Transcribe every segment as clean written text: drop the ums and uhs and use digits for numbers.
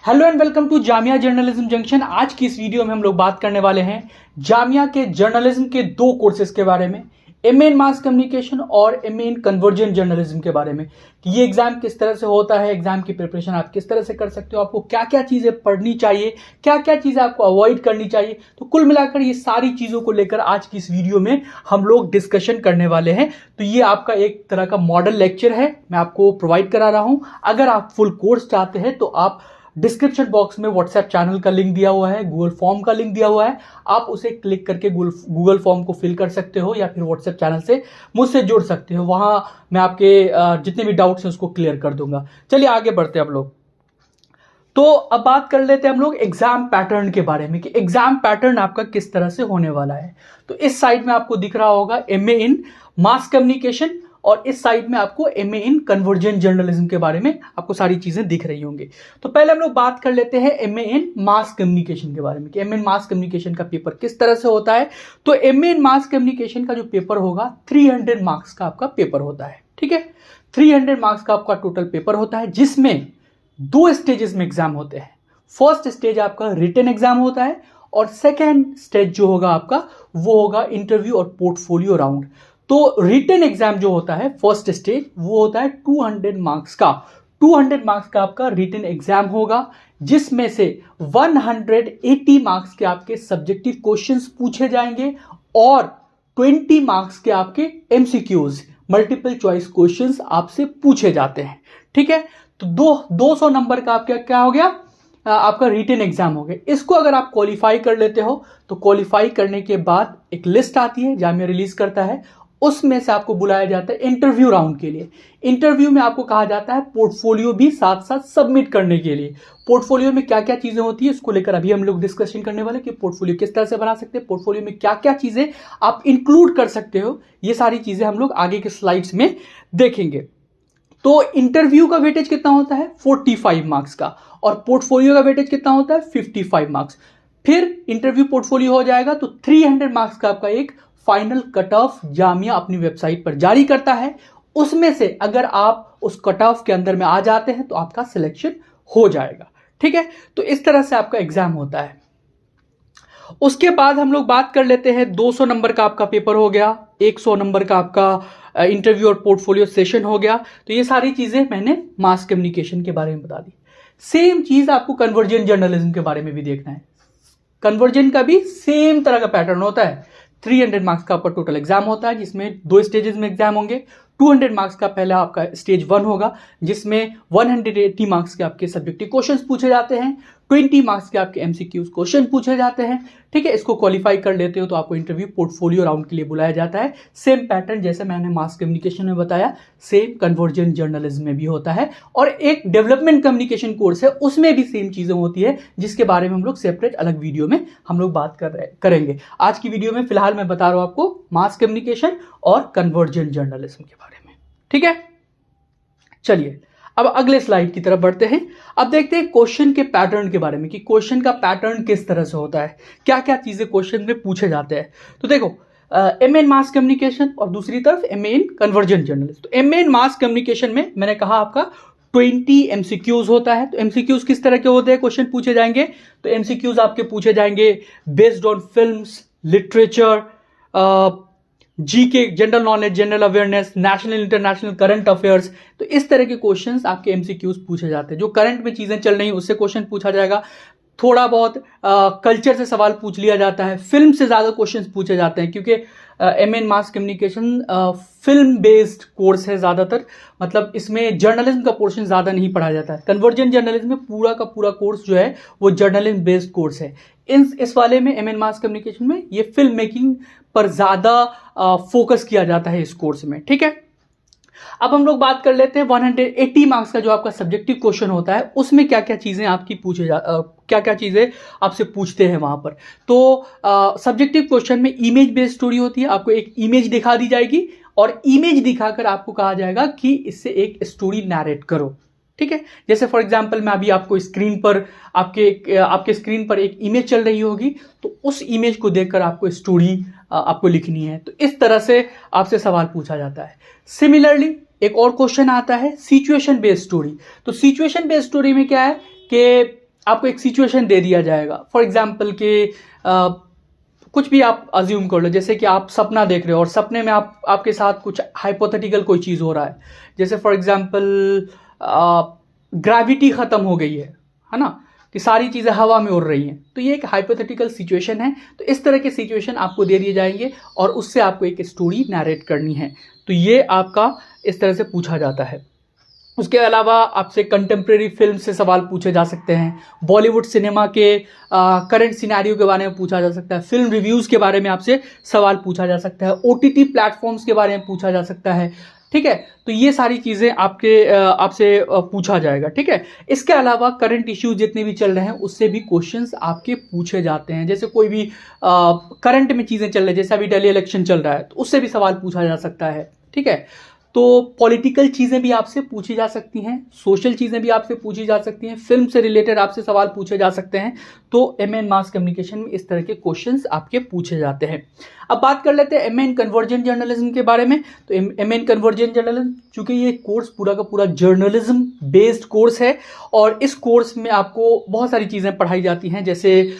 Hello and welcome to Jamia journalism junction. आज की इस वीडियो में हम लोग बात करने वाले हैं जामिया के जर्नलिज्म के दो कोर्सेज के बारे में, एमए इन मास कम्युनिकेशन और एमए इन कन्वर्जेंट जर्नलिज्म के बारे में कि ये एग्जाम किस तरह से होता है, एग्जाम की प्रिपरेशन आप किस तरह से कर सकते हो, आपको क्या क्या चीजें पढ़नी चाहिए, क्या क्या चीजें आपको अवॉइड करनी चाहिए। तो कुल मिलाकर ये सारी चीजों को लेकर आज की इस वीडियो में हम लोग डिस्कशन करने वाले हैं। तो ये आपका एक तरह का मॉडल लेक्चर है, मैं आपको प्रोवाइड करा रहा हूं। अगर आप फुल कोर्स चाहते हैं तो आप डिस्क्रिप्शन बॉक्स में व्हाट्सएप चैनल का लिंक दिया हुआ है, गूगल फॉर्म का लिंक दिया हुआ है, आप उसे क्लिक करके गूगल फॉर्म को फिल कर सकते हो या फिर व्हाट्सएप चैनल से मुझसे जुड़ सकते हो। वहां मैं आपके जितने भी डाउट्स हैं उसको क्लियर कर दूंगा। चलिए आगे बढ़ते हैं हम लोग। तो अब बात कर लेते हैं हम लोग एग्जाम पैटर्न के बारे में कि एग्जाम पैटर्न आपका किस तरह से होने वाला है। तो इस साइड में आपको दिख रहा होगा एमए इन मास कम्युनिकेशन और इस साइड में आपको एमए इन कन्वर्जेंट जर्नलिज्म के बारे में आपको सारी चीजें दिख रही होंगी। तो पहले हम लोग बात कर लेते हैं एमए इन मास कम्युनिकेशन के बारे में कि एमए इन मास कम्युनिकेशन का पेपर किस तरह से होता है। तो एमए इन मास कम्युनिकेशन का जो पेपर होगा 300 मार्क्स का आपका पेपर होता है। ठीक है, 300 मार्क्स का आपका टोटल पेपर होता है जिसमें दो स्टेजेस में एग्जाम होते हैं। फर्स्ट स्टेज आपका रिटन एग्जाम होता है और सेकेंड स्टेज जो होगा आपका वो होगा इंटरव्यू और पोर्टफोलियो राउंड। तो रिटन एग्जाम जो होता है फर्स्ट स्टेज वो होता है 200 मार्क्स का। 200 मार्क्स का आपका रिटन एग्जाम होगा जिसमें से 180 मार्क्स के आपके सब्जेक्टिव क्वेश्चंस पूछे जाएंगे और 20 मार्क्स के आपके एमसीक्यूज मल्टीपल चॉइस क्वेश्चंस आपसे पूछे जाते हैं। ठीक है, तो 200 नंबर का आपका क्या हो गया, आपका रिटन एग्जाम हो गया। इसको अगर आप क्वालिफाई कर लेते हो तो क्वालिफाई करने के बाद एक लिस्ट आती है जामिया रिलीज करता है, उसमें से आपको बुलाया जाता है इंटरव्यू राउंड के लिए। इंटरव्यू में आपको कहा जाता है पोर्टफोलियो भी साथ साथ सबमिट करने के लिए। पोर्टफोलियो में क्या क्या चीजें होती है इसको लेकर अभी हम लोग डिस्कशन करने वाले कि पोर्टफोलियो किस तरह से बना सकते हैं, पोर्टफोलियो में क्या क्या चीजें आप इंक्लूड कर सकते हो, ये सारी चीजें हम लोग आगे के स्लाइड्स में देखेंगे। तो इंटरव्यू का वेटेज कितना होता है 45 मार्क्स का और पोर्टफोलियो का वेटेज कितना होता है 55 मार्क्स। फिर इंटरव्यू पोर्टफोलियो हो जाएगा तो 300 मार्क्स का आपका एक फाइनल कट ऑफ जामिया अपनी वेबसाइट पर जारी करता है। उसमें से अगर आप उस कट ऑफ के अंदर में आ जाते हैं तो आपका सिलेक्शन हो जाएगा। ठीक है, तो इस तरह से आपका एग्जाम होता है। उसके बाद हम लोग बात कर लेते हैं 200 नंबर का आपका पेपर हो गया, 100 नंबर का आपका इंटरव्यू और पोर्टफोलियो सेशन हो गया। तो ये सारी चीजें मैंने मास कम्युनिकेशन के बारे में बता दी। सेम चीज आपको कन्वर्जेंट जर्नलिज्म के बारे में भी देखना है। कन्वर्जेंट का भी सेम तरह का पैटर्न होता है। 300 मार्क्स का आपका टोटल एग्जाम होता है जिसमें दो स्टेजेस में एग्जाम होंगे। 200 मार्क्स का पहला आपका स्टेज 1 होगा जिसमें 180 मार्क्स के आपके सब्जेक्टिव क्वेश्चंस पूछे जाते हैं, 20 मार्क्स के आपके एमसीक्यूज क्वेश्चन पूछे जाते हैं। ठीक है, इसको क्वालिफाई कर लेते हो तो आपको इंटरव्यू पोर्टफोलियो राउंड के लिए बुलाया जाता है। सेम पैटर्न जैसे मैंने मास कम्युनिकेशन में बताया सेम कन्वर्जेंट जर्नलिज्म में भी होता है। और एक डेवलपमेंट कम्युनिकेशन कोर्स है उसमें भी सेम चीजें होती है जिसके बारे में हम लोग सेपरेट अलग वीडियो में हम लोग बात करेंगे। आज की वीडियो में फिलहाल मैं बता रहा हूं आपको मास कम्युनिकेशन और कन्वर्जेंट जर्नलिज्म के बारे में। ठीक है, चलिए अब अगले स्लाइड की तरफ बढ़ते हैं। अब देखते हैं क्वेश्चन के पैटर्न के बारे में कि क्वेश्चन का पैटर्न किस तरह से होता है, क्या क्या चीजें क्वेश्चन में पूछे जाते हैं। तो देखो एमए इन मास कम्युनिकेशन और दूसरी तरफ एमए इन कन्वर्जेंट जर्नलिज्म। तो एमए इन मास कम्युनिकेशन में मैंने कहा आपका 20 एमसीक्यूज होता है। तो एमसीक्यूज किस तरह के होते हैं, क्वेश्चन पूछे जाएंगे। तो एमसीक्यूज आपके पूछे जाएंगे based on films, literature, GK, general knowledge, general awareness, national international current affairs. तो इस तरह के क्वेश्चंस आपके एमसीक्यूज पूछे जाते हैं। जो करंट में चीजें चल रही हैं उससे क्वेश्चन पूछा जाएगा। थोड़ा बहुत कल्चर से सवाल पूछ लिया जाता है। फिल्म से ज्यादा क्वेश्चंस पूछे जाते हैं क्योंकि एमए इन mass communication film based course है ज्यादातर, मतलब इसमें जर्नलिज्म का पोर्शन ज्यादा नहीं पढ़ाया जाता है। कन्वर्जेंट जर्नलिज्म में पूरा का पूरा कोर्स जो है वो जर्नलिज्म बेस्ड कोर्स है। इस वाले में एमए इन मास कम्युनिकेशन में ये फिल्म मेकिंग पर ज्यादा फोकस किया जाता है इस कोर्स में। ठीक है, अब हम लोग बात कर लेते हैं 180 मार्क्स का जो आपका सब्जेक्टिव क्वेश्चन होता है उसमें क्या क्या चीजें आपकी क्या क्या चीजें आपसे पूछते हैं वहां पर। तो सब्जेक्टिव क्वेश्चन में इमेज बेस्ड स्टोरी होती है। आपको एक इमेज दिखा दी जाएगी और इमेज दिखाकर आपको कहा जाएगा कि इससे एक स्टोरी नैरेट करो। ठीक है, जैसे फॉर एग्जांपल मैं अभी आपको स्क्रीन पर आपके स्क्रीन पर एक इमेज चल रही होगी तो उस इमेज को देखकर आपको स्टोरी आपको लिखनी है। तो इस तरह से आपसे सवाल पूछा जाता है। सिमिलरली एक और क्वेश्चन आता है सिचुएशन बेस्ड स्टोरी। तो सिचुएशन बेस्ड स्टोरी में क्या है कि आपको एक सिचुएशन दे दिया जाएगा, फॉर एग्जाम्पल कि कुछ भी आप अज्यूम कर लो, जैसे कि आप सपना देख रहे हो और सपने में आपके साथ कुछ हाइपोथेटिकल कोई चीज़ हो रहा है, जैसे फॉर एग्जाम्पल ग्रेविटी ख़त्म हो गई है ना, कि सारी चीज़ें हवा में उड़ रही हैं, तो ये एक हाइपोथेटिकल सिचुएशन है। तो इस तरह के सिचुएशन आपको दे दिए जाएंगे और उससे आपको एक स्टोरी नरेट करनी है, तो ये आपका इस तरह से पूछा जाता है। उसके अलावा आपसे कंटेम्प्रेरी फिल्म से सवाल पूछे जा सकते हैं, बॉलीवुड सिनेमा के करंट सिनेरियो के बारे में पूछा जा सकता है, फिल्म रिव्यूज़ के बारे में आपसे सवाल पूछा जा सकता है, OTT प्लेटफॉर्म्स के बारे में पूछा जा सकता है, ठीक है। तो ये सारी चीज़ें आपसे पूछा जाएगा, ठीक है। इसके अलावा करंट इश्यूज जितने भी चल रहे हैं उससे भी क्वेश्चंस आपके पूछे जाते हैं, जैसे कोई भी करंट में चीज़ें चल रही है, जैसे अभी दिल्ली इलेक्शन चल रहा है तो उससे भी सवाल पूछा जा सकता है, ठीक है। तो पॉलिटिकल चीज़ें भी आपसे पूछी जा सकती हैं, सोशल चीज़ें भी आपसे पूछी जा सकती हैं, फिल्म से रिलेटेड आपसे सवाल पूछे जा सकते हैं। तो MA मास कम्युनिकेशन में इस तरह के क्वेश्चंस आपके पूछे जाते हैं। अब बात कर लेते हैं MA कन्वर्जेंट जर्नलिज्म के बारे में। तो MA कन्वर्जेंट जर्नलिज्म, चूंकि ये कोर्स पूरा का पूरा जर्नलिज्म बेस्ड कोर्स है और इस कोर्स में आपको बहुत सारी चीज़ें पढ़ाई जाती हैं, जैसे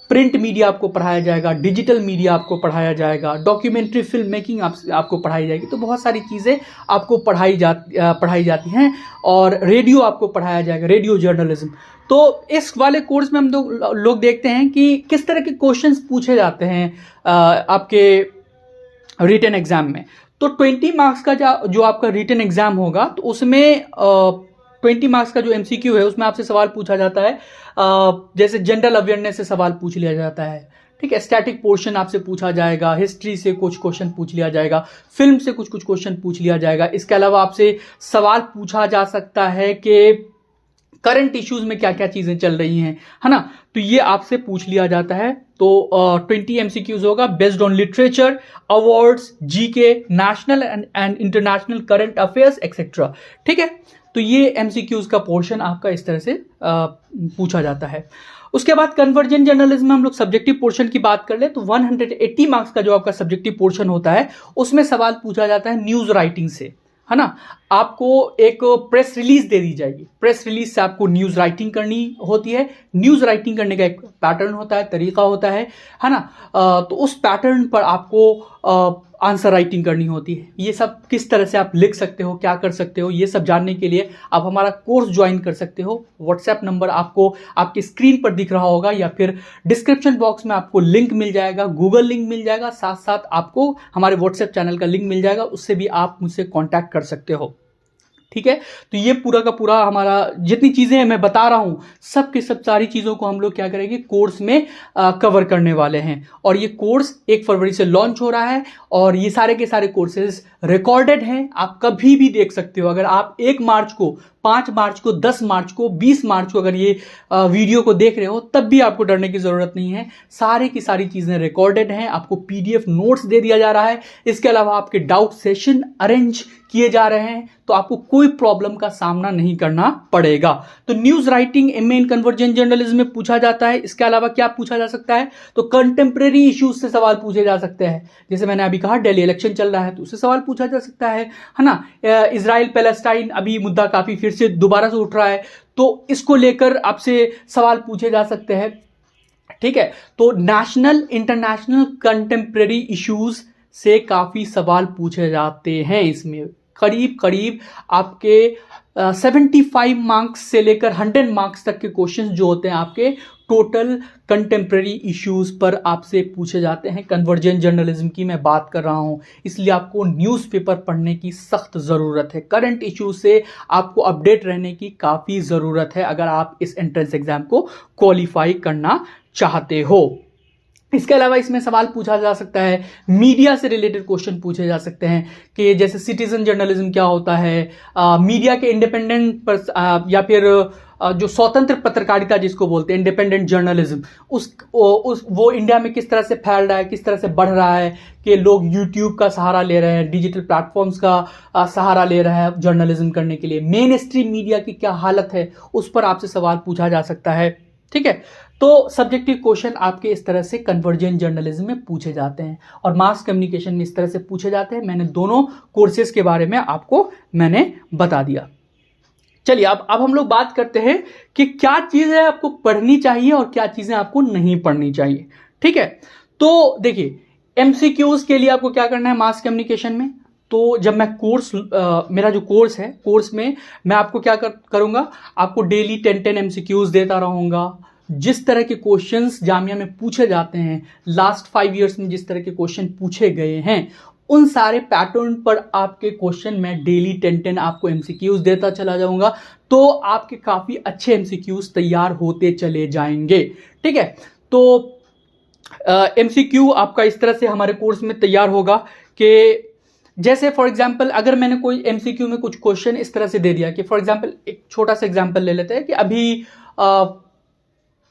प्रिंट मीडिया आपको पढ़ाया जाएगा, डिजिटल मीडिया आपको पढ़ाया जाएगा, डॉक्यूमेंट्री फिल्म मेकिंग आपको पढ़ाई जाएगी। तो बहुत सारी चीज़ें आपको पढ़ाई जाती हैं और रेडियो आपको पढ़ाया जाएगा, रेडियो जर्नलिज्म। तो इस वाले कोर्स में हम लोग देखते हैं कि किस तरह के क्वेश्चंस पूछे जाते हैं आपके रिटन एग्जाम में। तो 20 मार्क्स का जो आपका रिटन एग्जाम होगा तो उसमें 20 मार्क्स का जो MCQ है उसमें आपसे सवाल पूछा जाता है, जैसे जनरल अवेयरनेस से सवाल पूछ लिया जाता है, ठीक है। स्टैटिक पोर्शन आपसे पूछा जाएगा, हिस्ट्री से कुछ क्वेश्चन पूछ लिया जाएगा, फिल्म से कुछ क्वेश्चन पूछ लिया जाएगा। इसके अलावा आपसे सवाल पूछा जा सकता है कि करंट इश्यूज में क्या क्या चीज़ें चल रही हैं, है ना, तो ये आपसे पूछ लिया जाता है। तो 20 MCQs होगा based on literature, awards, GK, national and international current affairs etcetera, ठीक है। तो ये MCQs का पोर्शन आपका इस तरह से पूछा जाता है। उसके बाद कन्वर्जेंट जर्नलिज्म में हम लोग सब्जेक्टिव पोर्शन की बात कर ले तो 180 मार्क्स का जो आपका सब्जेक्टिव पोर्शन होता है उसमें सवाल पूछा जाता है न्यूज राइटिंग से, है ना। आपको एक प्रेस रिलीज दे दी जाएगी, प्रेस रिलीज से आपको न्यूज राइटिंग करनी होती है। न्यूज राइटिंग करने का एक पैटर्न होता है, तरीका होता है ना। तो उस पैटर्न पर आपको आंसर राइटिंग करनी होती है। ये सब किस तरह से आप लिख सकते हो, क्या कर सकते हो, ये सब जानने के लिए आप हमारा कोर्स ज्वाइन कर सकते हो। व्हाट्सएप नंबर आपको आपकी स्क्रीन पर दिख रहा होगा या फिर डिस्क्रिप्शन बॉक्स में आपको लिंक मिल जाएगा, गूगल लिंक मिल जाएगा, साथ साथ आपको हमारे व्हाट्सएप चैनल का लिंक मिल जाएगा, उससे भी आप मुझसे कॉन्टैक्ट कर सकते हो, ठीक है। तो ये पूरा का पूरा हमारा जितनी चीज़ें मैं बता रहा हूँ सब की सब सारी चीज़ों को हम लोग क्या करेंगे कोर्स में कवर करने वाले हैं। और ये कोर्स 1 फरवरी से लॉन्च हो रहा है और ये सारे के सारे कोर्सेज रिकॉर्डेड हैं, आप कभी भी देख सकते हो। अगर आप 1 मार्च को, 5 मार्च को, 10 मार्च को, 20 मार्च को अगर ये वीडियो को देख रहे हो तब भी आपको डरने की ज़रूरत नहीं है। सारी की सारी चीज़ें रिकॉर्डेड हैं, आपको PDF नोट्स दे दिया जा रहा है। इसके अलावा आपके डाउट सेशन अरेंज किए जा रहे हैं, तो आपको कोई प्रॉब्लम का सामना नहीं करना पड़ेगा। तो न्यूज़ राइटिंग MA इन कन्वर्जेंट जर्नलिज्म में पूछा जाता है। इसके अलावा क्या पूछा जा सकता है, तो कंटेम्प्रेरी इश्यूज से सवाल पूछे जा सकते हैं। जैसे मैंने अभी कहा दिल्ली इलेक्शन चल रहा है तो उससे सवाल पूछा जा सकता है ना। इजराइल पैलेस्टाइन अभी मुद्दा काफ़ी फिर से दोबारा से उठ रहा है, तो इसको लेकर आपसे सवाल पूछे जा सकते हैं, ठीक है। तो नेशनल इंटरनेशनल कंटेम्प्रेरी इश्यूज से काफ़ी सवाल पूछे जाते हैं। इसमें करीब करीब आपके 75 मार्क्स से लेकर 100 मार्क्स तक के क्वेश्चंस जो होते हैं आपके टोटल कंटेम्प्रेरी इश्यूज पर आपसे पूछे जाते हैं। कन्वर्जेंट जर्नलिज्म की मैं बात कर रहा हूं, इसलिए आपको न्यूज़पेपर पढ़ने की सख्त ज़रूरत है। करंट इश्यूज से आपको अपडेट रहने की काफ़ी ज़रूरत है अगर आप इस एंट्रेंस एग्जाम को क्वालिफाई करना चाहते हो। इसके अलावा इसमें सवाल पूछा जा सकता है, मीडिया से रिलेटेड क्वेश्चन पूछे जा सकते हैं कि जैसे सिटीजन जर्नलिज्म क्या होता है, मीडिया के इंडिपेंडेंट पर या फिर जो स्वतंत्र पत्रकारिता जिसको बोलते हैं इंडिपेंडेंट जर्नलिज्म, वो इंडिया में किस तरह से फैल रहा है, किस तरह से बढ़ रहा है कि लोग यूट्यूब का सहारा ले रहे हैं, डिजिटल प्लेटफॉर्म्स का सहारा ले रहे हैं जर्नलिज्म करने के लिए। मेन स्ट्रीम मीडिया की क्या हालत है उस पर आपसे सवाल पूछा जा सकता है, ठीक है। तो सब्जेक्टिव क्वेश्चन आपके इस तरह से कन्वर्जेंट जर्नलिज्म में पूछे जाते हैं और मास कम्युनिकेशन में इस तरह से पूछे जाते हैं। मैंने दोनों कोर्सेज के बारे में आपको बता दिया। चलिए अब हम लोग बात करते हैं कि क्या चीजें आपको पढ़नी चाहिए और क्या चीजें आपको नहीं पढ़नी चाहिए। ठीक है, तो देखिए एमसीक्यूज के लिए आपको क्या करना है मास कम्युनिकेशन में। तो जब मैं मेरा जो कोर्स है, कोर्स में मैं आपको क्या करूंगा, आपको डेली 10 एमसीक्यूज देता रहूंगा। जिस तरह के क्वेश्चंस जामिया में पूछे जाते हैं, लास्ट 5 ईयर्स में जिस तरह के क्वेश्चन पूछे गए हैं, उन सारे पैटर्न पर आपके क्वेश्चन में डेली 10 आपको एमसीक्यूज देता चला जाऊंगा। तो आपके काफी अच्छे एमसीक्यूज तैयार होते चले जाएंगे। ठीक है, तो एमसीक्यू आपका इस तरह से हमारे कोर्स में तैयार होगा कि जैसे फॉर एग्जांपल अगर मैंने कोई एमसीक्यू में कुछ क्वेश्चन इस तरह से दे दिया कि फॉर एग्जांपल एक छोटा सा एग्जांपल ले लेते हैं कि अभी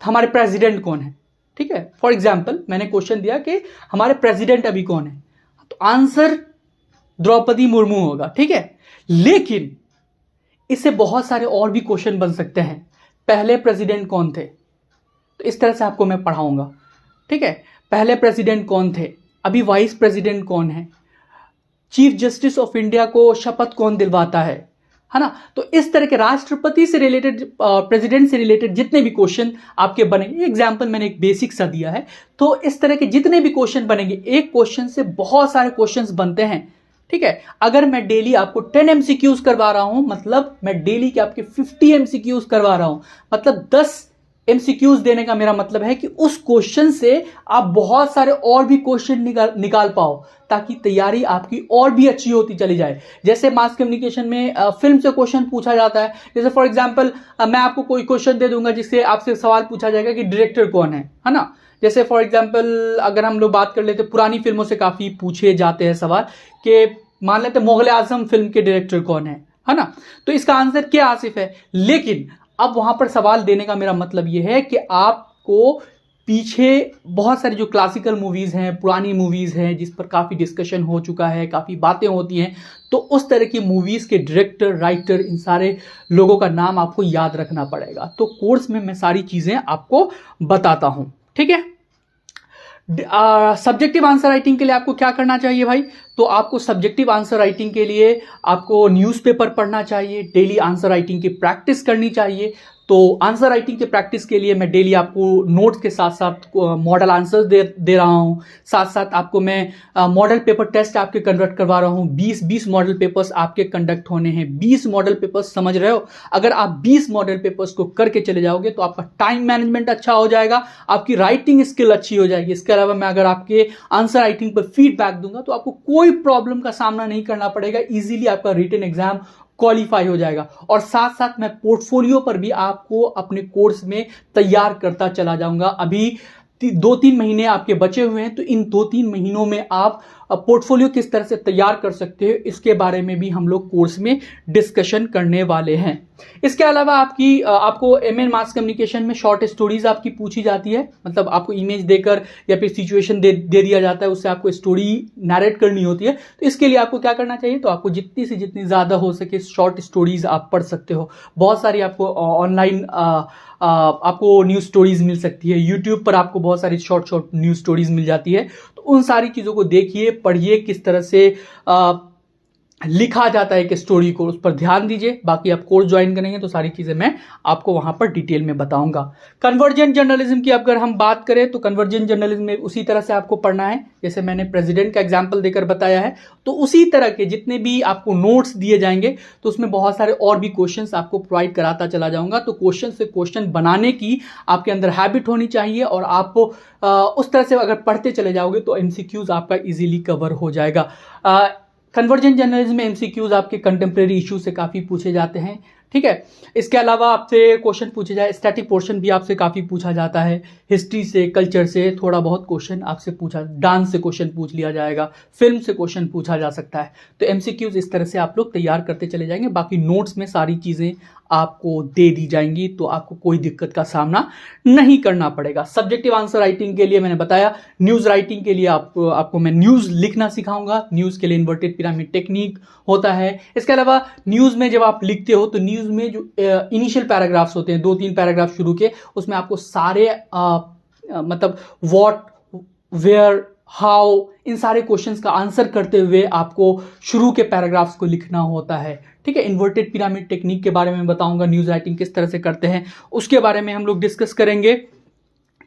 हमारे प्रेसिडेंट कौन है। ठीक है, फॉर एग्जांपल मैंने क्वेश्चन दिया कि हमारे प्रेसिडेंट अभी कौन है, तो आंसर द्रौपदी मुर्मू होगा। ठीक है, लेकिन इससे बहुत सारे और भी क्वेश्चन बन सकते हैं। पहले प्रेसिडेंट कौन थे, तो इस तरह से आपको मैं पढ़ाऊंगा। ठीक है, पहले प्रेसिडेंट कौन थे, अभी वाइस प्रेसिडेंट कौन है, चीफ जस्टिस ऑफ इंडिया को शपथ कौन दिलवाता है ना। तो इस तरह के राष्ट्रपति से रिलेटेड, प्रेसिडेंट से रिलेटेड जितने भी क्वेश्चन आपके बनेंगे, एग्जांपल मैंने एक बेसिक सा दिया है, तो इस तरह के जितने भी क्वेश्चन बनेंगे, एक क्वेश्चन से बहुत सारे क्वेश्चंस बनते हैं। ठीक है, अगर मैं डेली आपको 10 एमसीक्यूज करवा रहा हूं, मतलब मैं डेली के आपके 50 एमसीक्यूज करवा रहा हूं, मतलब 10 एमसीक्यूज देने का मेरा मतलब है कि उस क्वेश्चन से आप बहुत सारे और भी क्वेश्चन निकाल पाओ, ताकि तैयारी आपकी और भी अच्छी होती चली जाए। जैसे मास कम्युनिकेशन में फिल्म से क्वेश्चन पूछा जाता है। जैसे फॉर एग्जांपल मैं आपको कोई क्वेश्चन दे दूंगा जिससे आपसे सवाल पूछा जाएगा कि डायरेक्टर कौन है ना। जैसे फॉर एग्जांपल अगर हम लोग बात कर लेते, पुरानी फिल्मों से काफी पूछे जाते हैं सवाल कि मान लेते मुगल आजम फिल्म के डायरेक्टर कौन है ना। तो इसका आंसर क्या आसिफ है। लेकिन अब वहां पर सवाल देने का मेरा मतलब यह है कि आपको पीछे बहुत सारी जो क्लासिकल मूवीज हैं, पुरानी मूवीज हैं, जिस पर काफी डिस्कशन हो चुका है, काफी बातें होती हैं, तो उस तरह की मूवीज के डायरेक्टर, राइटर, इन सारे लोगों का नाम आपको याद रखना पड़ेगा। तो कोर्स में मैं सारी चीजें आपको बताता हूं। ठीक है, सब्जेक्टिव आंसर राइटिंग के लिए आपको क्या करना चाहिए भाई, तो आपको सब्जेक्टिव आंसर राइटिंग के लिए आपको न्यूज़पेपर पढ़ना चाहिए, डेली आंसर राइटिंग की प्रैक्टिस करनी चाहिए। तो आंसर राइटिंग की प्रैक्टिस के लिए मैं डेली आपको नोट्स के साथ साथ मॉडल आंसर्स दे रहा हूं। साथ साथ आपको मैं मॉडल पेपर टेस्ट आपके कंडक्ट करवा रहा हूं। 20 मॉडल पेपर्स आपके कंडक्ट होने हैं। 20 मॉडल पेपर्स, समझ रहे हो, अगर आप 20 मॉडल पेपर्स को करके चले जाओगे तो आपका टाइम मैनेजमेंट अच्छा हो जाएगा, आपकी राइटिंग स्किल अच्छी हो जाएगी। इसके अलावा मैं अगर आपके आंसर राइटिंग पर फीडबैक दूंगा तो आपको कोई प्रॉब्लम का सामना नहीं करना पड़ेगा, इजीली आपका रिटन एग्जाम क्वालिफाई हो जाएगा। और साथ साथ मैं पोर्टफोलियो पर भी आपको अपने कोर्स में तैयार करता चला जाऊंगा। अभी 2-3 महीने आपके बचे हुए हैं, तो इन 2-3 महीनों में आप पोर्टफोलियो किस तरह से तैयार कर सकते हो, इसके बारे में भी हम लोग कोर्स में डिस्कशन करने वाले हैं। इसके अलावा आपको एमएन मास कम्युनिकेशन में शॉर्ट स्टोरीज आपकी पूछी जाती है, मतलब आपको इमेज देकर या फिर सिचुएशन दे दिया जाता है, उससे आपको स्टोरी नैरेट करनी होती है। तो इसके लिए आपको क्या करना चाहिए, तो आपको जितनी से जितनी ज्यादा हो सके शॉर्ट स्टोरीज आप पढ़ सकते हो। बहुत सारी आपको ऑनलाइन आपको न्यूज स्टोरीज मिल सकती है, यूट्यूब पर आपको बहुत सारी शॉर्ट न्यूज स्टोरीज मिल जाती है। तो उन सारी चीजों को देखिए, पढ़िए, किस तरह से लिखा जाता है एक स्टोरी को, उस पर ध्यान दीजिए। बाकी आप कोर्स ज्वाइन करेंगे तो सारी चीजें मैं आपको वहां पर डिटेल में बताऊंगा। कन्वर्जेंट जर्नलिज्म की अगर हम बात करें तो कन्वर्जेंट जर्नलिज्म में उसी तरह से आपको पढ़ना है, जैसे मैंने प्रेसिडेंट का एग्जांपल देकर बताया है। तो उसी तरह के जितने भी आपको नोट्स दिए जाएंगे तो उसमें बहुत सारे और भी क्वेश्चंस आपको प्रोवाइड कराता चला जाऊंगा। तो क्वेश्चन से क्वेश्चन बनाने की आपके अंदर हैबिट होनी चाहिए, और आपको उस तरह से अगर पढ़ते चले जाओगे तो एमसीक्यूज आपका इजीली कवर हो जाएगा। कन्वर्जेंट जर्नलिज्म में एमसीक्यूज आपके कंटेम्प्रेरी इशू से काफी पूछे जाते हैं। ठीक है, इसके अलावा आपसे क्वेश्चन पूछे जाए, स्टैटिक पोर्शन भी आपसे काफी पूछा जाता है, हिस्ट्री से, कल्चर से थोड़ा बहुत क्वेश्चन आपसे पूछा, डांस से क्वेश्चन पूछ लिया जाएगा, फिल्म से क्वेश्चन पूछा जा सकता है। तो एमसीक्यूज इस तरह से आप लोग तैयार करते चले जाएंगे। बाकी नोट्स में सारी चीजें आपको दे दी जाएंगी, तो आपको कोई दिक्कत का सामना नहीं करना पड़ेगा। सब्जेक्टिव आंसर राइटिंग के लिए मैंने बताया, न्यूज राइटिंग के लिए आपको मैं न्यूज लिखना सिखाऊंगा। न्यूज के लिए इन्वर्टेड पिरामिड टेक्निक होता है। इसके अलावा न्यूज में जब आप लिखते हो तो न्यूज में जो इनिशियल पैराग्राफ्स होते हैं, 2-3 पैराग्राफ शुरू के, उसमें आपको सारे मतलब व्हाट, वेयर, हाउ, इन सारे क्वेश्चंस का आंसर करते हुए आपको शुरू के पैराग्राफ्स को लिखना होता है। ठीक है। इन्वर्टेड पिरामिड टेक्निक के बारे में बताऊंगा, न्यूज राइटिंग किस तरह से करते हैं उसके बारे में हम लोग डिस्कस करेंगे,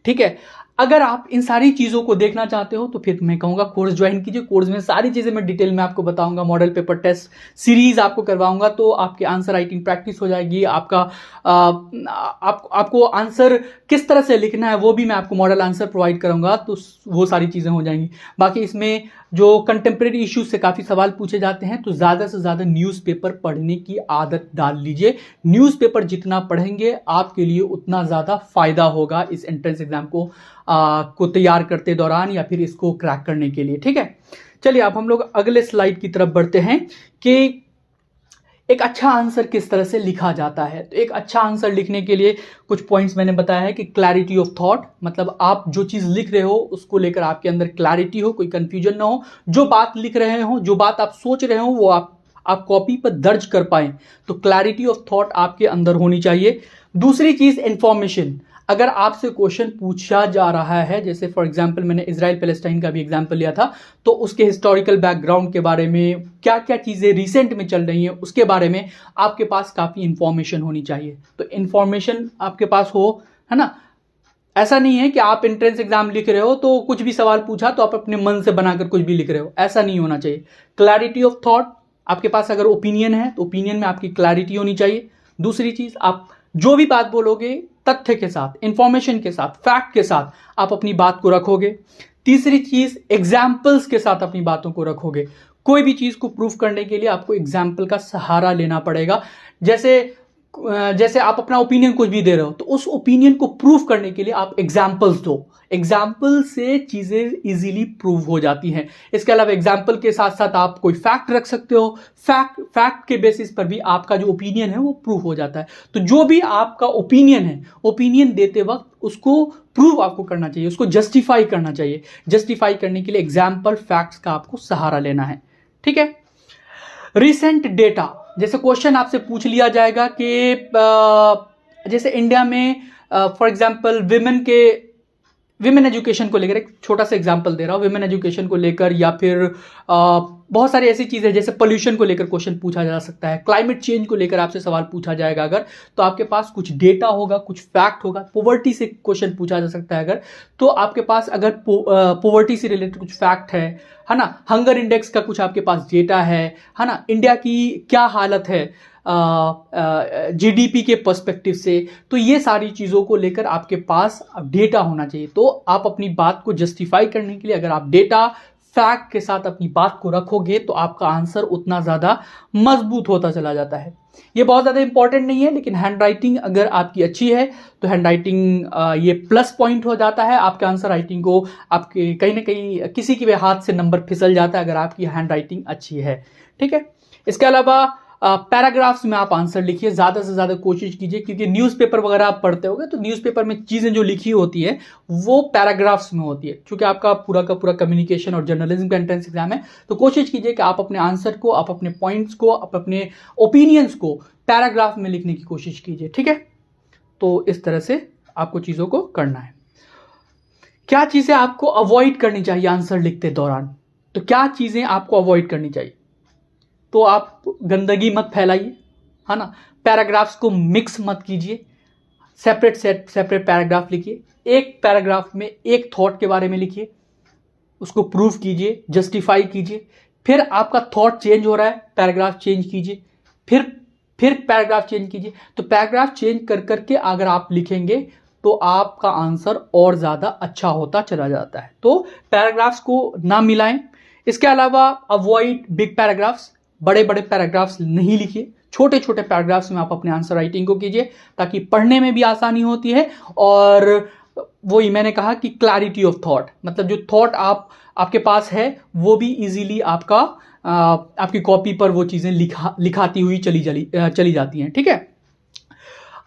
ठीक है। अगर आप इन सारी चीज़ों को देखना चाहते हो तो फिर मैं कहूँगा कोर्स ज्वाइन कीजिए। कोर्स में सारी चीज़ें मैं डिटेल में आपको बताऊंगा, मॉडल पेपर टेस्ट सीरीज आपको करवाऊंगा, तो आपके आंसर राइटिंग प्रैक्टिस हो जाएगी। आपको आंसर किस तरह से लिखना है वो भी मैं आपको मॉडल आंसर प्रोवाइड करूंगा, तो वो सारी चीज़ें हो जाएंगी। बाकी इसमें जो कंटेम्प्रेरी इश्यूज से काफ़ी सवाल पूछे जाते हैं, तो ज़्यादा से ज़्यादा न्यूज़पेपर पढ़ने की आदत डाल लीजिए। न्यूज़पेपर जितना पढ़ेंगे आपके लिए उतना ज़्यादा फायदा होगा इस एंट्रेंस एग्जाम को तैयार करते दौरान या फिर इसको क्रैक करने के लिए, ठीक है। चलिए अब हम लोग अगले स्लाइड की तरफ बढ़ते हैं कि एक अच्छा आंसर किस तरह से लिखा जाता है। तो एक अच्छा आंसर लिखने के लिए कुछ पॉइंट्स मैंने बताया है कि क्लैरिटी ऑफ थॉट, मतलब आप जो चीज़ लिख रहे हो उसको लेकर आपके अंदर क्लैरिटी हो, कोई कंफ्यूजन ना हो, जो बात लिख रहे हो, जो बात आप सोच रहे हो वो आप कॉपी पर दर्ज कर पाएं, तो क्लैरिटी ऑफ थॉट आपके अंदर होनी चाहिए। दूसरी चीज़ इंफॉर्मेशन, अगर आपसे क्वेश्चन पूछा जा रहा है, जैसे फॉर एग्जांपल मैंने इजराइल पैलेस्टाइन का भी एग्जांपल लिया था, तो उसके हिस्टोरिकल बैकग्राउंड के बारे में, क्या क्या चीज़ें रिसेंट में चल रही हैं उसके बारे में आपके पास काफ़ी इंफॉर्मेशन होनी चाहिए। तो इंफॉर्मेशन आपके पास हो, है ना। ऐसा नहीं है कि आप एंट्रेंस एग्जाम लिख रहे हो तो कुछ भी सवाल पूछा तो आप अपने मन से बनाकर कुछ भी लिख रहे हो, ऐसा नहीं होना चाहिए। क्लैरिटी ऑफ थॉट, आपके पास अगर ओपिनियन है तो ओपिनियन में आपकी क्लैरिटी होनी चाहिए। दूसरी चीज़, आप जो भी बात बोलोगे तथ्य के साथ, इंफॉर्मेशन के साथ, फैक्ट के साथ आप अपनी बात को रखोगे। तीसरी चीज, एग्जाम्पल्स के साथ अपनी बातों को रखोगे। कोई भी चीज को प्रूफ करने के लिए आपको एग्जाम्पल का सहारा लेना पड़ेगा। जैसे आप अपना ओपिनियन कुछ भी दे रहे हो तो उस ओपिनियन को प्रूफ करने के लिए आप एग्जाम्पल्स दो। एग्जाम्पल से चीजें इजीली प्रूव हो जाती हैं। इसके अलावा एग्जाम्पल के साथ साथ आप कोई फैक्ट रख सकते हो, फैक्ट के बेसिस पर भी आपका जो ओपिनियन है वो प्रूव हो जाता है। तो जो भी आपका ओपिनियन है, ओपिनियन देते वक्त उसको प्रूव आपको करना चाहिए, उसको जस्टिफाई करना चाहिए। जस्टिफाई करने के लिए एग्जाम्पल, फैक्ट्स का आपको सहारा लेना है, ठीक है। रिसेंट डेटा, जैसे क्वेश्चन आपसे पूछ लिया जाएगा कि जैसे इंडिया में फॉर एग्जांपल विमेन एजुकेशन को लेकर, एक छोटा सा एग्जांपल दे रहा हूँ, विमेन एजुकेशन को लेकर, या फिर बहुत सारी ऐसी चीज़ें जैसे पोल्यूशन को लेकर क्वेश्चन पूछा जा सकता है, क्लाइमेट चेंज को लेकर आपसे सवाल पूछा जाएगा अगर, तो आपके पास कुछ डेटा होगा, कुछ फैक्ट होगा। पॉवर्टी से क्वेश्चन पूछा जा सकता है अगर, तो आपके पास अगर पॉवर्टी से रिलेटेड कुछ फैक्ट है ना, हंगर इंडेक्स का कुछ आपके पास डेटा है ना, इंडिया की क्या हालत है जीडीपी के पर्सपेक्टिव से, तो ये सारी चीज़ों को लेकर आपके पास डेटा होना चाहिए। तो आप अपनी बात को जस्टिफाई करने के लिए अगर आप डेटा, फैक्ट के साथ अपनी बात को रखोगे तो आपका आंसर उतना ज़्यादा मजबूत होता चला जाता है। ये बहुत ज़्यादा इंपॉर्टेंट नहीं है, लेकिन हैंड राइटिंग अगर आपकी अच्छी है तो हैंड राइटिंग ये प्लस पॉइंट हो जाता है आपके आंसर राइटिंग को। आपके कहीं ना कहीं किसी के भी हाथ से नंबर फिसल जाता है अगर आपकी हैंड राइटिंग अच्छी है, ठीक है। इसके अलावा पैराग्राफ्स में आप आंसर लिखिए, ज़्यादा से ज़्यादा कोशिश कीजिए, क्योंकि न्यूज़पेपर वगैरह आप पढ़ते होगे तो न्यूज़पेपर में चीज़ें जो लिखी होती है वो पैराग्राफ्स में होती है। क्योंकि आपका पूरा का पूरा कम्युनिकेशन और जर्नलिज्म का एंट्रेंस एग्जाम है, तो कोशिश कीजिए कि आप अपने आंसर को, आप अपने पॉइंट्स को, आप अपने ओपिनियंस को पैराग्राफ में लिखने की कोशिश कीजिए, ठीक है। तो इस तरह से आपको चीज़ों को करना है। क्या चीज़ें आपको अवॉइड करनी चाहिए आंसर लिखते दौरान, तो क्या चीज़ें आपको अवॉइड करनी चाहिए, तो आप गंदगी मत फैलाइए, है ना। पैराग्राफ्स को मिक्स मत कीजिए, सेपरेट पैराग्राफ लिखिए। एक पैराग्राफ में एक थॉट के बारे में लिखिए, उसको प्रूफ कीजिए, जस्टिफाई कीजिए। फिर आपका थॉट चेंज हो रहा है, पैराग्राफ चेंज कीजिए, फिर पैराग्राफ चेंज कीजिए। तो पैराग्राफ चेंज कर करके अगर आप लिखेंगे तो आपका आंसर और ज़्यादा अच्छा होता चला जाता है। तो पैराग्राफ्स को ना मिलाएं। इसके अलावा अवॉइड बिग पैराग्राफ्स, बड़े बड़े पैराग्राफ्स नहीं लिखिए, छोटे छोटे पैराग्राफ्स में आप अपने आंसर राइटिंग को कीजिए, ताकि पढ़ने में भी आसानी होती है। और वही मैंने कहा कि क्लैरिटी ऑफ थॉट, मतलब जो थॉट आपके पास है वो भी इजीली आपकी कॉपी पर वो चीज़ें लिखाती हुई चली जाती हैं, ठीक है।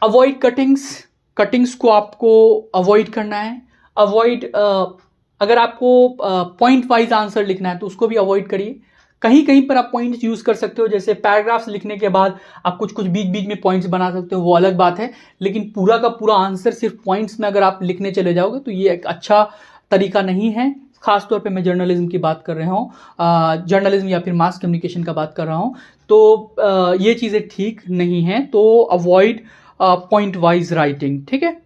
अवॉइड कटिंग्स को आपको अवॉइड करना है। अगर आपको पॉइंट वाइज आंसर लिखना है तो उसको भी अवॉइड करिए। कहीं कहीं पर आप पॉइंट्स यूज कर सकते हो, जैसे पैराग्राफ्स लिखने के बाद आप कुछ बीच बीच में पॉइंट्स बना सकते हो, वो अलग बात है। लेकिन पूरा का पूरा आंसर सिर्फ पॉइंट्स में अगर आप लिखने चले जाओगे तो ये एक अच्छा तरीका नहीं है। खासतौर पे मैं जर्नलिज्म की बात कर रहा हूँ, जर्नलिज्म या फिर मास कम्युनिकेशन का बात कर रहा हूँ, तो ये चीज़ें ठीक नहीं हैं, तो अवॉइड पॉइंट वाइज राइटिंग, ठीक है।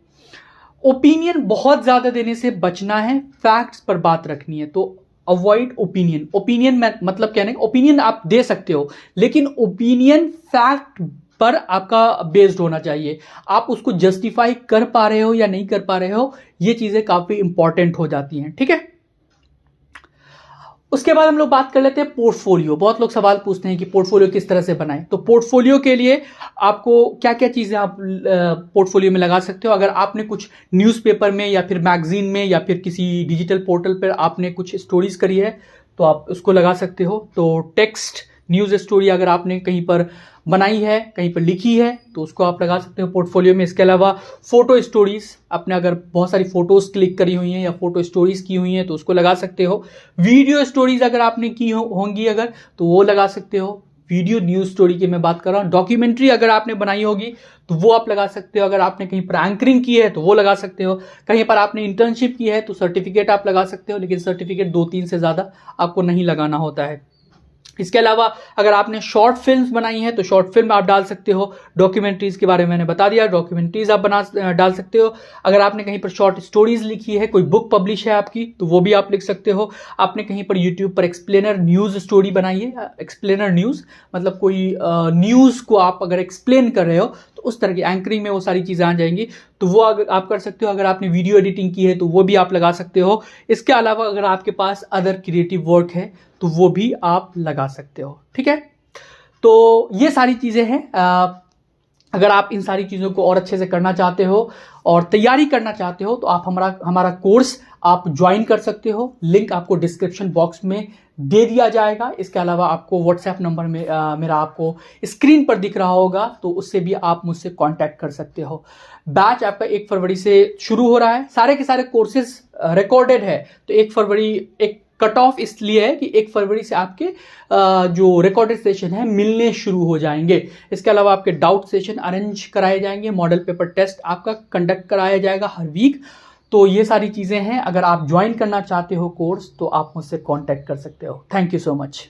ओपिनियन बहुत ज़्यादा देने से बचना है, फैक्ट्स पर बात रखनी है, तो अवॉइड ओपिनियन। ओपिनियन मतलब क्या है, ओपिनियन आप दे सकते हो लेकिन ओपिनियन फैक्ट पर आपका बेस्ड होना चाहिए, आप उसको जस्टिफाई कर पा रहे हो या नहीं कर पा रहे हो, ये चीज़ें काफ़ी इंपॉर्टेंट हो जाती हैं, ठीक है। उसके बाद हम लोग बात कर लेते हैं पोर्टफोलियो। बहुत लोग सवाल पूछते हैं कि पोर्टफोलियो किस तरह से बनाएं, तो पोर्टफोलियो के लिए आपको क्या क्या चीज़ें आप पोर्टफोलियो में लगा सकते हो। अगर आपने कुछ न्यूज़पेपर में या फिर मैगजीन में या फिर किसी डिजिटल पोर्टल पर आपने कुछ स्टोरीज करी है तो आप उसको लगा सकते हो। तो टेक्स्ट न्यूज़ स्टोरी अगर आपने कहीं पर बनाई है, कहीं पर लिखी है, तो उसको आप लगा सकते हो पोर्टफोलियो में। इसके अलावा फोटो स्टोरीज, आपने अगर बहुत सारी फोटोज क्लिक करी हुई हैं या फोटो स्टोरीज की हुई हैं तो उसको लगा सकते हो। वीडियो स्टोरीज अगर आपने की होंगी अगर, तो वो लगा सकते हो। वीडियो न्यूज स्टोरी की मैं बात कर रहा हूँ। डॉक्यूमेंट्री अगर आपने बनाई होगी तो वो आप लगा सकते हो। अगर आपने कहीं पर एंकरिंग की है तो वो लगा सकते हो। कहीं पर आपने इंटर्नशिप की है तो सर्टिफिकेट आप लगा सकते हो, लेकिन सर्टिफिकेट 2-3 से ज़्यादा आपको नहीं लगाना होता है। इसके अलावा अगर आपने शॉर्ट फिल्म्स बनाई हैं तो शॉर्ट फिल्म आप डाल सकते हो। डॉक्यूमेंट्रीज के बारे में मैंने बता दिया, डॉक्यूमेंट्रीज आप डाल सकते हो। अगर आपने कहीं पर शॉर्ट स्टोरीज लिखी है, कोई बुक पब्लिश है आपकी, तो वो भी आप लिख सकते हो। आपने कहीं पर यूट्यूब पर एक्सप्लेनर न्यूज़ स्टोरी बनाई है, एक्सप्लेनर न्यूज़ मतलब कोई न्यूज़ को आप अगर एक्सप्लेन कर रहे हो तो उस तरह की एंकरिंग में वो सारी चीज़ें आ जाएंगी, तो वो अगर आप कर सकते हो। अगर आपने वीडियो एडिटिंग की है तो वो भी आप लगा सकते हो। इसके अलावा अगर आपके पास अदर क्रिएटिव वर्क है तो वो भी आप लगा सकते हो, ठीक है। तो ये सारी चीज़ें हैं। अगर आप इन सारी चीज़ों को और अच्छे से करना चाहते हो और तैयारी करना चाहते हो तो आप हमारा कोर्स आप ज्वाइन कर सकते हो। लिंक आपको डिस्क्रिप्शन बॉक्स में दे दिया जाएगा। इसके अलावा आपको व्हाट्सएप नंबर में मेरा आपको स्क्रीन पर दिख रहा होगा, तो उससे भी आप मुझसे कांटेक्ट कर सकते हो। बैच आपका 1 फरवरी से शुरू हो रहा है। सारे के सारे कोर्सेज रिकॉर्डेड है, तो 1 फरवरी एक कट ऑफ इसलिए है कि 1 फरवरी से आपके जो रिकॉर्डेड सेशन है मिलने शुरू हो जाएंगे। इसके अलावा आपके डाउट सेशन अरेंज कराए जाएंगे, मॉडल पेपर टेस्ट आपका कंडक्ट कराया जाएगा हर वीक। तो ये सारी चीज़ें हैं। अगर आप ज्वाइन करना चाहते हो कोर्स तो आप मुझसे कांटेक्ट कर सकते हो। Thank you so much.